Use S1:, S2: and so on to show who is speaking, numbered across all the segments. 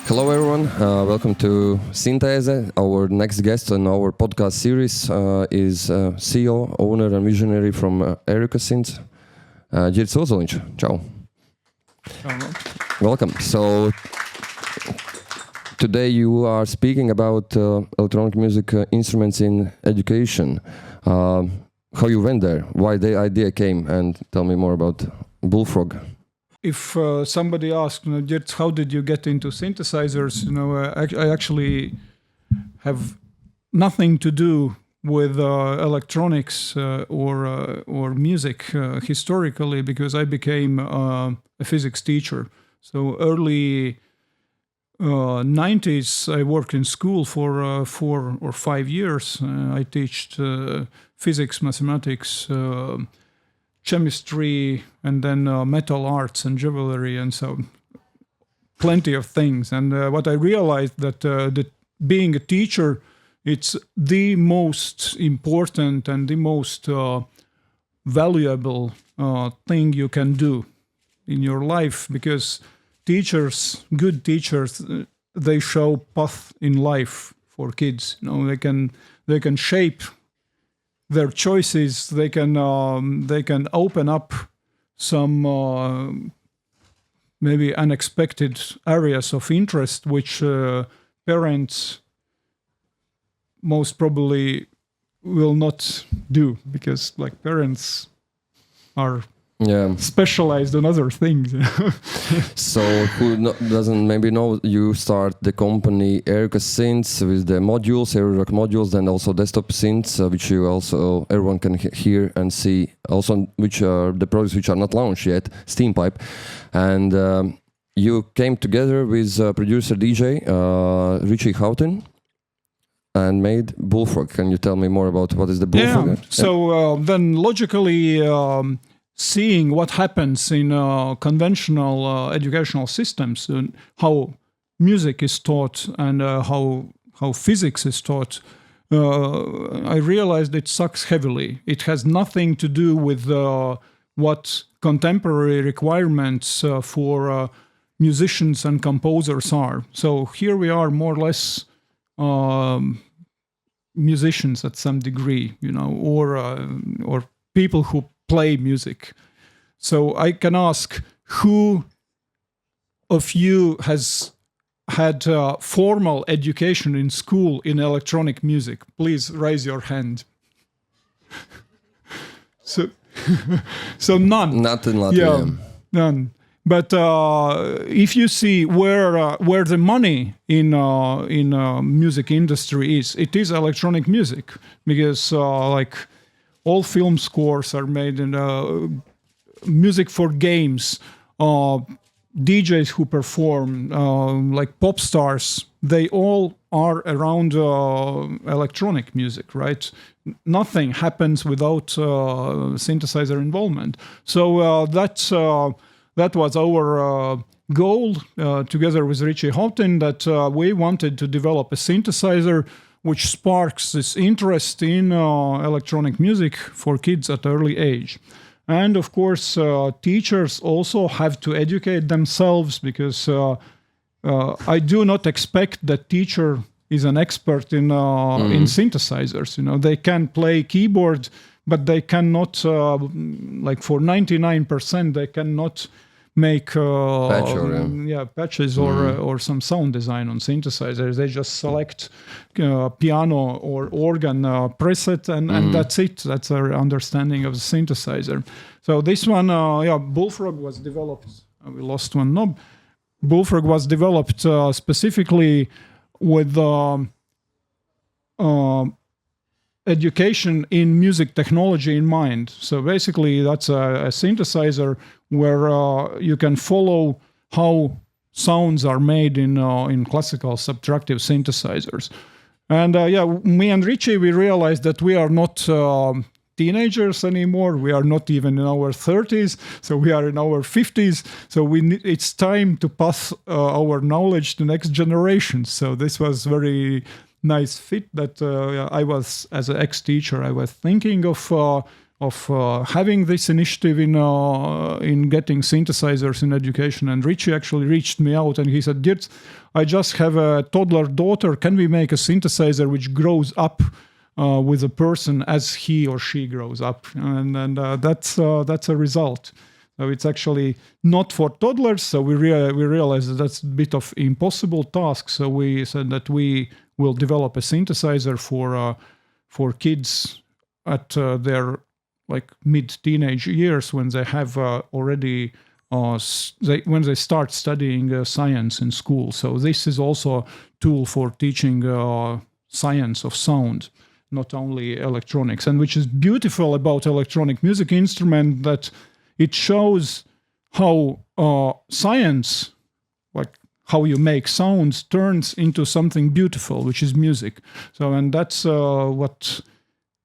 S1: Hello everyone, welcome to Sintēze. Our next guest on our podcast series is CEO, owner and visionary from Erica Synths, Ģirts Ozoliņš. Ciao. Welcome. So today you are speaking about electronic music instruments in education. How you went there, why the idea came, and tell me more about Bullfrog.
S2: If somebody asked, Ģirts, how did you get into synthesizers? I actually have nothing to do with electronics or music historically, because I became a physics teacher. So early 90s, I worked in school for 4 or 5 years. I taught physics, mathematics, chemistry, and then metal arts and jewelry, and so plenty of things. And what I realized that being a teacher, it's the most important and the most valuable thing you can do in your life, because teachers, good teachers, they show path in life for kids. They can shape their choices. They can open up some maybe unexpected areas of interest, which parents most probably will not do, because parents are specialized on other things.
S1: So who doesn't maybe know, you start the company Erica Synths with the modules, Erica modules, and also desktop synths, which you also everyone can hear and see. Also, which are the products which are not launched yet, Steam Pipe, and you came together with producer DJ Richie Houghton and made Bullfrog. Can you tell me more about what is the Bullfrog?
S2: Yeah. So then logically, seeing what happens in conventional educational systems, and how music is taught and how physics is taught, I realized it sucks heavily. It has nothing to do with what contemporary requirements for musicians and composers are. So here we are, more or less musicians at some degree, or people who play music. So I can ask, who of you has had formal education in school in electronic music? Please raise your hand. So none.
S1: Not in Latvia.
S2: Yeah, none. But if you see where the money in music industry is, it is electronic music, because all film scores are made in music for games. DJs who perform, like pop stars, they all are around electronic music, right? Nothing happens without synthesizer involvement. So that was our goal, together with Richie Houghton, that we wanted to develop a synthesizer which sparks this interest in electronic music for kids at early age. And of course, teachers also have to educate themselves, because I do not expect that teacher is an expert in synthesizers. They can play keyboard, but they cannot, for 99%, they cannot make patches or some sound design on synthesizers. They just select piano or organ preset, and that's it. That's their understanding of the synthesizer. So this one, Bullfrog was developed. We lost one knob. Bullfrog was developed specifically with education in music technology in mind. So basically, that's a synthesizer where you can follow how sounds are made in classical subtractive synthesizers. And me and Richie, we realized that we are not teenagers anymore. We are not even in our 30s, so we are in our 50s. So it's time to pass our knowledge to next generation. So this was very nice fit that I was, as an ex-teacher, I was thinking of having this initiative in getting synthesizers in education. And Richie actually reached me out and he said, "Girts, I just have a toddler daughter. Can we make a synthesizer which grows up with a person as he or she grows up?" And that's a result. So it's actually not for toddlers. So we realized that that's a bit of impossible task. So we said that we will develop a synthesizer for kids at their like mid-teenage years when they have already when they start studying science in school. So this is also a tool for teaching science of sound, not only electronics. And which is beautiful about electronic music instrument, that it shows how science, like how you make sounds, turns into something beautiful, which is music. So, and that's what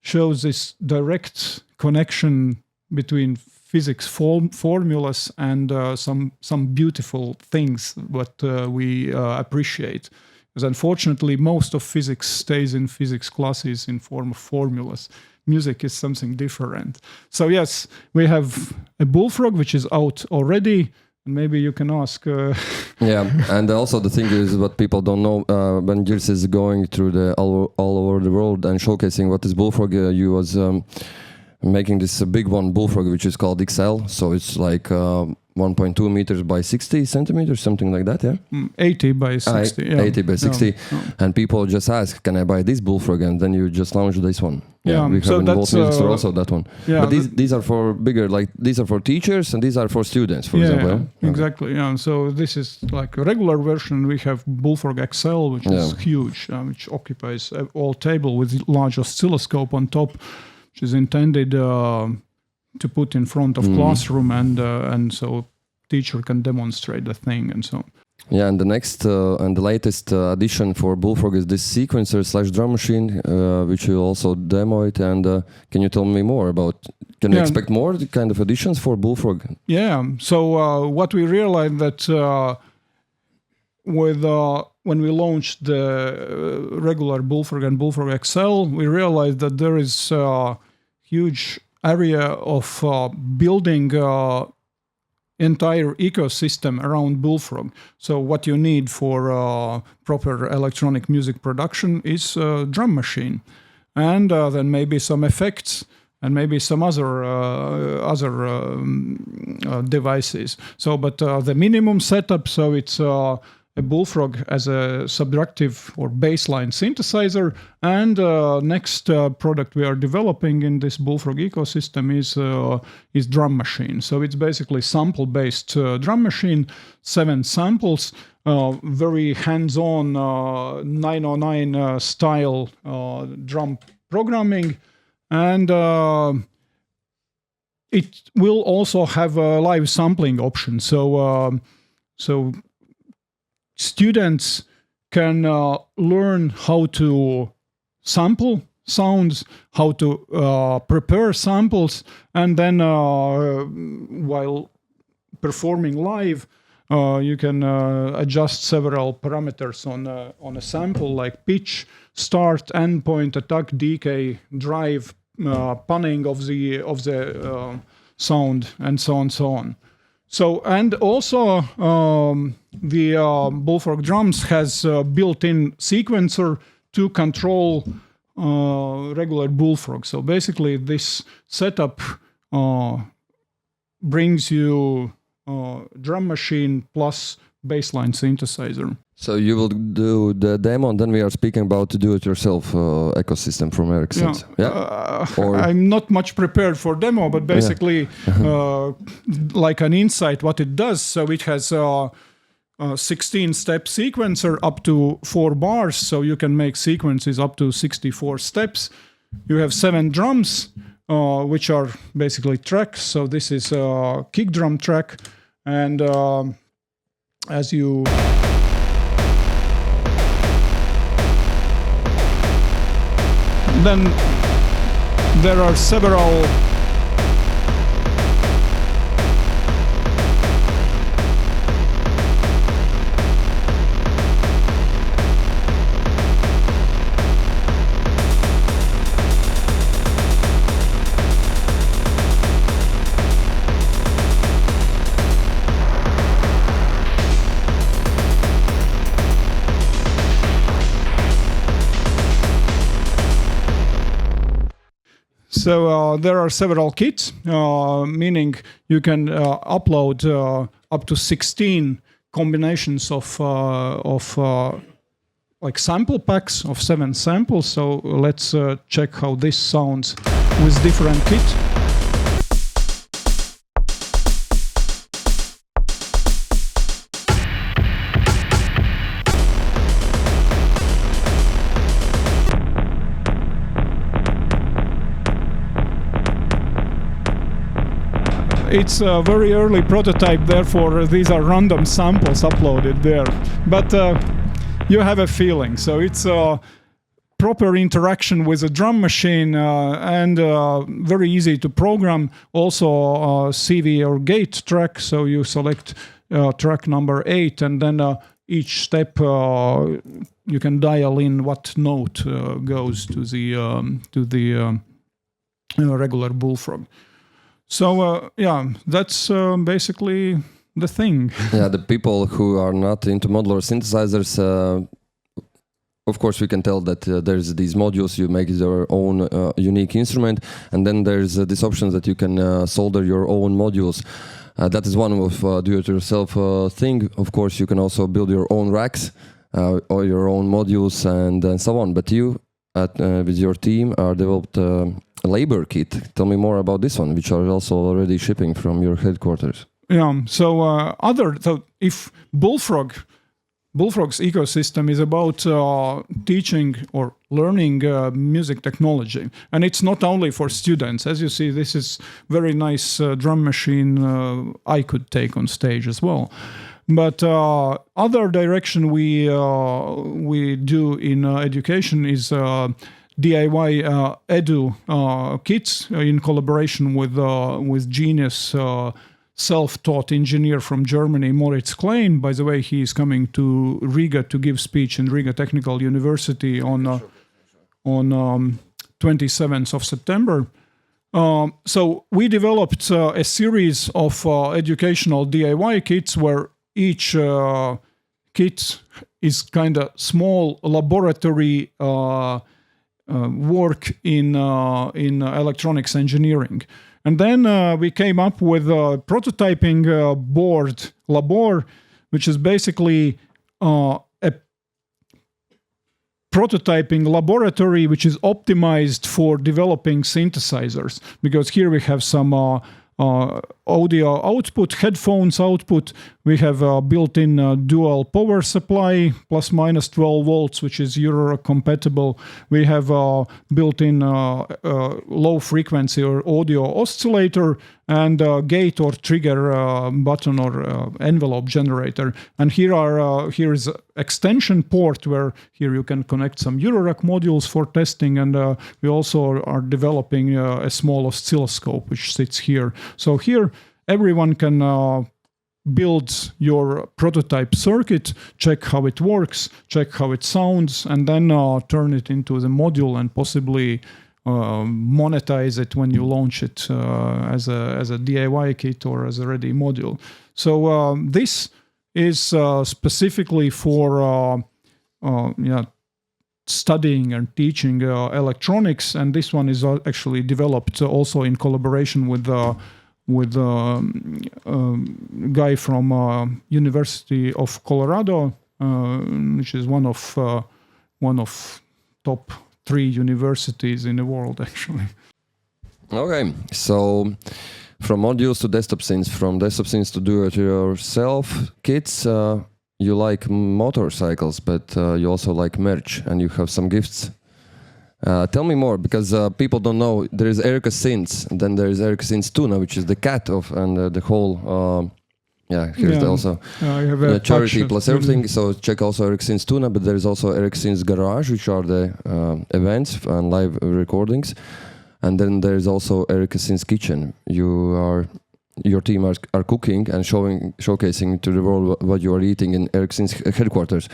S2: shows this direct connection between physics formulas and some beautiful things what we appreciate. Because unfortunately, most of physics stays in physics classes in form of formulas. Music is something different. So yes, we have a Bullfrog which is out already. Maybe you can ask.
S1: Yeah, and also the thing is, what people don't know, when Girts is going through all over the world and showcasing what is Bullfrog, you was making this big one Bullfrog which is called XL. So it's like 1.2 meters by 60 centimeters, something like that, yeah?
S2: 80 by 60.
S1: 80 by 60. And people just ask, can I buy this Bullfrog? And then you just launch this one.
S2: Yeah,
S1: we have
S2: so
S1: in
S2: that's
S1: Music Store also that one.
S2: Yeah,
S1: but these are for bigger, like these are for teachers and these are for students, for example.
S2: Yeah, exactly. Yeah, so this is like a regular version. We have Bullfrog XL, which is huge, which occupies a whole table with large oscilloscope on top, which is intended to put in front of classroom, and so teacher can demonstrate the thing and so on.
S1: Yeah, and the next and the latest addition for Bullfrog is this sequencer / drum machine, which you also demo it. And can you tell me more about? Can you expect more kind of additions for Bullfrog?
S2: Yeah. So what we realized that when we launched the regular Bullfrog and Bullfrog XL, we realized that there is a huge area of building entire ecosystem around Bullfrog. So what you need for proper electronic music production is a drum machine, and then maybe some effects and maybe some other devices. So, but the minimum setup, so it's a Bullfrog as a subtractive or baseline synthesizer, and next product we are developing in this Bullfrog ecosystem is drum machine. So it's basically sample-based drum machine, 7 samples, very hands-on 909 style drum programming, and it will also have a live sampling option. So students can learn how to sample sounds, how to prepare samples, and then while performing live, you can adjust several parameters on a sample, like pitch, start, endpoint, attack, decay, drive, panning of the sound, and so on. So, and also the Bullfrog drums has a built-in sequencer to control regular Bullfrog. So basically this setup brings you drum machine plus baseline synthesizer.
S1: So you will do the demo, and then we are speaking about the do-it-yourself ecosystem from Erica Synths.
S2: I'm not much prepared for demo, but basically, like an insight, what it does. So it has a 16-step sequencer up to 4 bars, so you can make sequences up to 64 steps. You have 7 drums, which are basically tracks. So this is a kick drum track, and as you then there are several So there are several kits, meaning you can upload up to 16 combinations of like sample packs of 7 samples. So let's check how this sounds with different kits. It's a very early prototype, therefore these are random samples uploaded there. But you have a feeling. So it's a proper interaction with a drum machine and very easy to program. Also CV or gate track. So you select track number 8 and then each step you can dial in what note goes to the regular bullfrog. So yeah, that's basically the thing.
S1: Yeah, the people who are not into modular synthesizers, of course we can tell that there's these modules, you make your own unique instrument, and then there's this option that you can solder your own modules. That is one of do-it-yourself thing. Of course, you can also build your own racks or your own modules and so on. But you, with your team, are developed a labor kit. Tell me more about this one, which are also already shipping from your headquarters.
S2: Yeah. So if Bullfrog's ecosystem is about teaching or learning music technology, and it's not only for students. As you see, this is very nice drum machine I could take on stage as well. But other direction we do in education is DIY edu kits in collaboration with genius self-taught engineer from Germany, Moritz Klein. By the way, he is coming to Riga to give speech in Riga Technical University on 27th of September. So we developed a series of educational DIY kits where each kit is kind of small laboratory work in electronics engineering. And then we came up with a prototyping board, Labor, which is basically a prototyping laboratory which is optimized for developing synthesizers. Because here we have some audio output, headphones output. We have a built-in dual power supply, plus minus 12 volts, which is Euro compatible. We have a built-in low frequency or audio oscillator and a gate or trigger button or envelope generator. And here is extension port where here you can connect some Eurorack modules for testing. And we also are developing a small oscilloscope which sits here. So here everyone can build your prototype circuit, check how it works, check how it sounds, and then turn it into the module and possibly monetize it when you launch it as a DIY kit or as a ready module. So this is specifically for studying and teaching electronics, and this one is actually developed also in collaboration with a guy from University of Colorado, which is one of top 3 universities in the world, actually.
S1: Okay, so from modules to desktop synths, from desktop synths to do-it-yourself kits, you like motorcycles, but you also like merch, and you have some gifts. Tell me more, because people don't know. There is Erica Synths, and then there is Erica Synths Tuna, which is the cat of and the whole. Here's also charity plus everything. So check also Erica Synths Tuna, but there is also Erica Synths Garage, which are the events and live recordings, and then there is also Erica Synths Kitchen. Your team are cooking and showcasing to the world what you are eating in Erica Synths headquarters.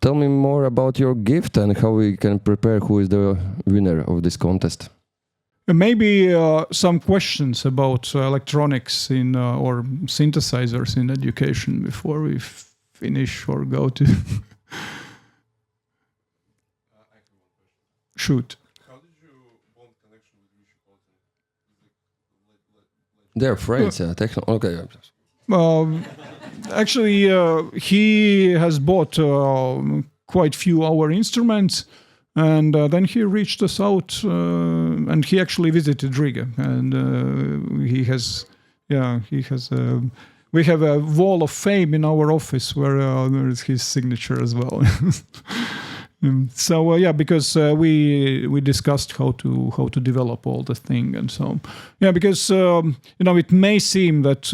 S1: Tell me more about your gift and how we can prepare who is the winner of this contest.
S2: Maybe some questions about electronics or synthesizers in education before we finish or go to... Shoot.
S3: How did you
S1: They're friends, yeah. Techno. Okay.
S2: Actually, he has bought quite few our instruments, and then he reached us out, and he actually visited Riga, and he has. We have a wall of fame in our office where there is his signature as well. So because we discussed how to develop all the thing, and so because it may seem that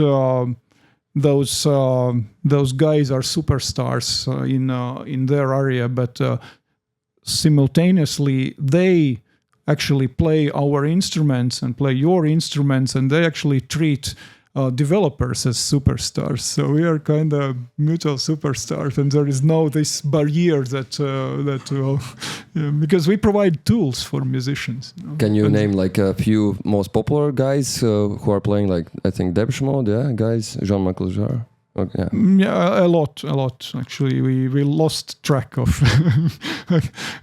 S2: those guys are superstars in their area, but simultaneously they actually play our instruments and play your instruments, and they actually treat developers as superstars. So we are kind of mutual superstars, and there is no this barrier that because we provide tools for musicians.
S1: Can you name like a few most popular guys who are playing, like I think Depeche Mode, guys, Jean-Michel Jarre? Okay,
S2: a lot actually. We lost track of.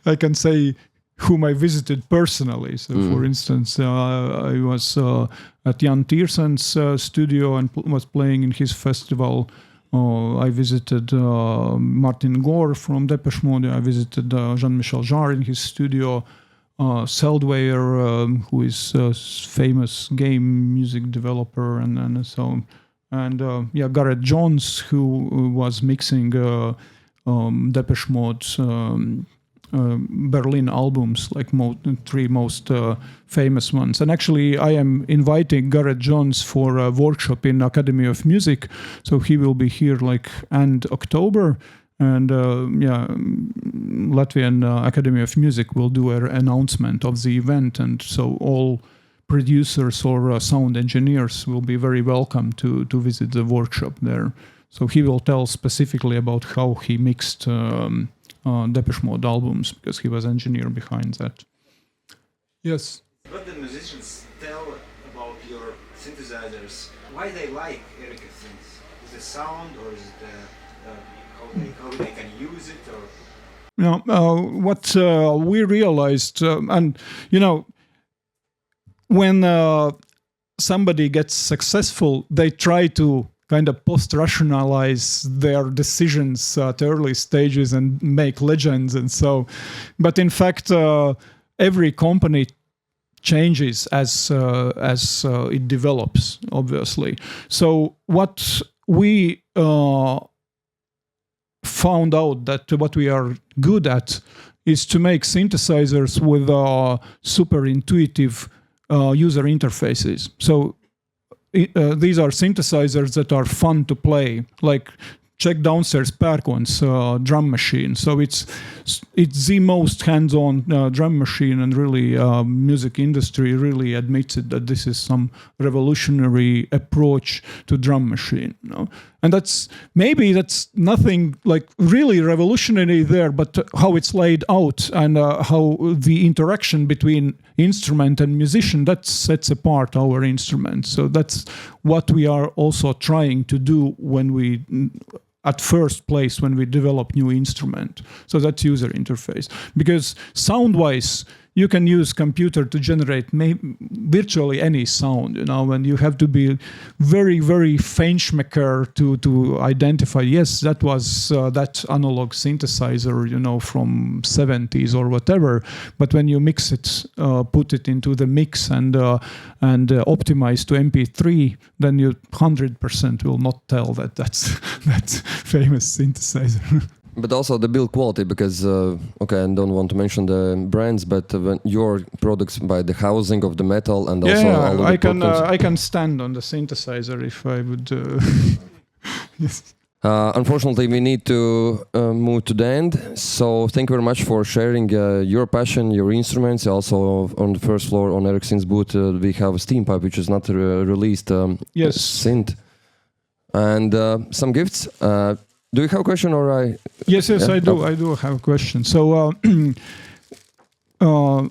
S2: I can say whom I visited personally. So, for instance, I was at Jan Tiersen's studio and was playing in his festival. I visited Martin Gore from Depeche Mode. I visited Jean-Michel Jarre in his studio. Seldweiler, who is a famous game music developer, and so on. And Gareth Jones, who was mixing Depeche Mode's Berlin albums, like three most famous ones. And actually, I am inviting Gareth Jones for a workshop in Academy of Music. So he will be here like end October. And Latvian Academy of Music will do an announcement of the event. And so all producers or sound engineers will be very welcome to visit the workshop there. So he will tell specifically about how he mixed Depeche Mode albums, because he was engineer behind that. Yes.
S3: What the musicians tell about your synthesizers? Why they like Erica Synths? Is it sound, or is it how they can use it, or?
S2: What we realized, and when somebody gets successful, they try to kind of post-rationalize their decisions at early stages and make legends and so. But in fact, every company changes as it develops, obviously. So what we found out that what we are good at is to make synthesizers with super intuitive user interfaces. So these are synthesizers that are fun to play, like check downstairs Pērkon's drum machine. So it's the most hands-on drum machine, and really music industry really admits it, that this is some revolutionary approach to drum machine. And that's nothing like really revolutionary there, but how it's laid out and how the interaction between instrument and musician, that sets apart our instrument. So that's what we are also trying to do when we at first place when we develop new instrument. So that's user interface. Because sound-wise, you can use computer to generate virtually any sound, and you have to be very, very feinschmecker to identify, yes, that was that analog synthesizer, from 70s or whatever. But when you mix it, put it into the mix and optimize to MP3, then you 100% will not tell that's famous synthesizer.
S1: But also the build quality, because I don't want to mention the brands, but when your products by the housing of the metal and also all
S2: I can stand on the synthesizer if I would. Yes.
S1: Unfortunately, we need to move to the end. So thank you very much for sharing your passion, your instruments. Also on the first floor on Erica Synths booth, we have a steam pipe which is not released.
S2: Yes.
S1: Synth and some gifts. Do you have a question, or I?
S2: Yes, I do. I do have a question. So, one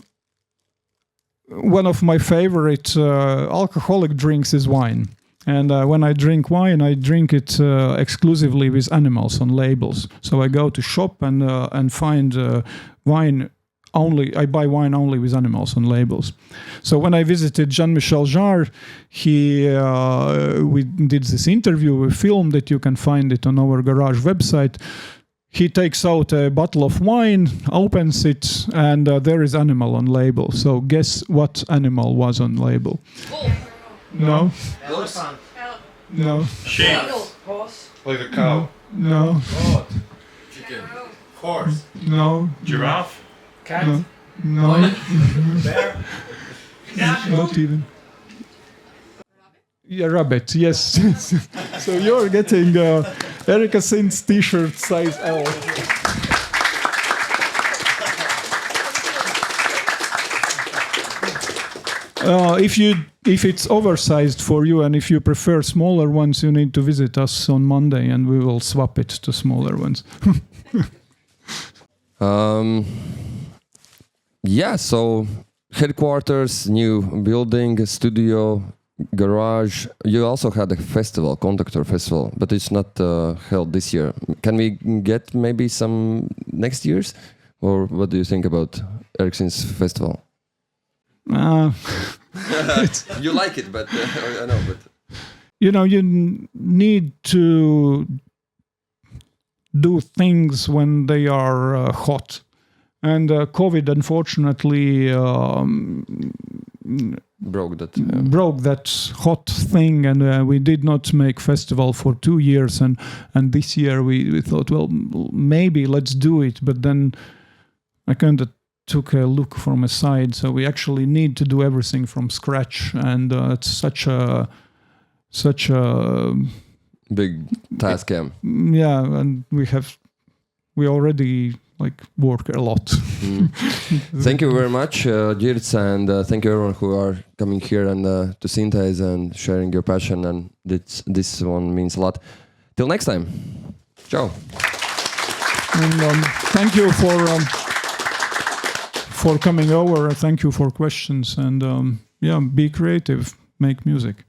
S2: of my favorite alcoholic drinks is wine, and when I drink wine, I drink it exclusively with animals on labels. So I go to shop and find wine I buy wine only with animals on labels. So when I visited Jean-Michel Jarre, we did this interview, we filmed it. You can find it on our garage website. He takes out a bottle of wine, opens it, and there is animal on label. So guess what animal was on label? No.
S3: Elephant.
S2: No.
S4: Sheep.
S5: Horse.
S4: Like a cow.
S2: No.
S3: Goat. Chicken. Horse.
S2: No.
S4: Giraffe.
S5: Cat.
S2: No.
S3: Bear.
S2: Not even. Yeah, rabbit. Yes. So you're getting Erica Synths T-shirt size L. If it's oversized for you and if you prefer smaller ones, you need to visit us on Monday and we will swap it to smaller ones.
S1: Yeah, so headquarters, new building, studio, garage. You also had a festival, Conductor Festival, but it's not held this year. Can we get maybe some next year's? Or what do you think about Erica Synths Festival? You like it, but I know, but
S2: you need to do things when they are hot, and COVID unfortunately
S1: broke that.
S2: broke that hot thing, and we did not make festival for 2 years, and this year we thought, well, maybe let's do it, but then I kind of took a look from a side, so we actually need to do everything from scratch, and it's such a
S1: Big task, yeah.
S2: yeah, and we already work a lot.
S1: Thank you very much, Ģirts, and thank you everyone who are coming here and to Sintēze and sharing your passion, and this one means a lot. Till next time. Ciao.
S2: And thank you for coming over. Thank you for questions, and be creative, make music.